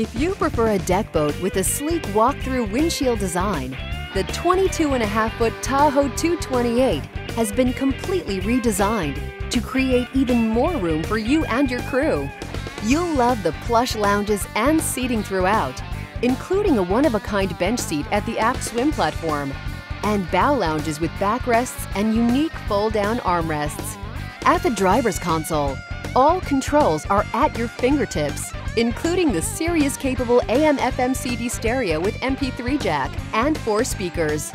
If you prefer a deck boat with a sleek walk-through windshield design, the 22.5-foot Tahoe 228 has been completely redesigned to create even more room for you and your crew. You'll love the plush lounges and seating throughout, including a one-of-a-kind bench seat at the aft swim platform, and bow lounges with backrests and unique fold-down armrests. At the driver's console, all controls are at your fingertips, including the Sirius-capable AM/FM CD stereo with MP3 jack and 4 speakers.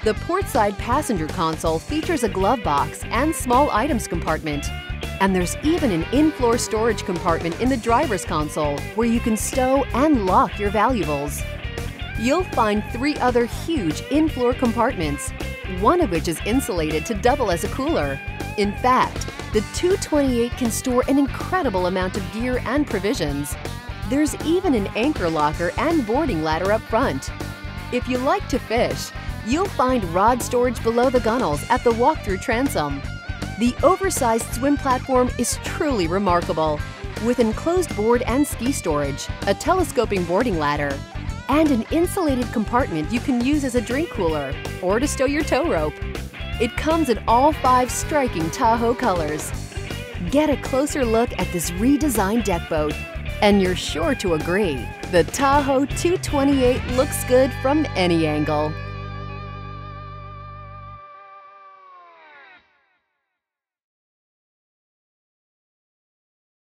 The portside passenger console features a glove box and small items compartment. And there's even an in-floor storage compartment in the driver's console where you can stow and lock your valuables. You'll find 3 other huge in-floor compartments, one of which is insulated to double as a cooler. In fact, the 228 can store an incredible amount of gear and provisions. There's even an anchor locker and boarding ladder up front. If you like to fish, you'll find rod storage below the gunnels at the walk-through transom. The oversized swim platform is truly remarkable, with enclosed board and ski storage, a telescoping boarding ladder, and an insulated compartment you can use as a drink cooler or to stow your tow rope. It comes in all 5 striking Tahoe colors. Get a closer look at this redesigned deck boat, and you're sure to agree, the Tahoe 228 looks good from any angle.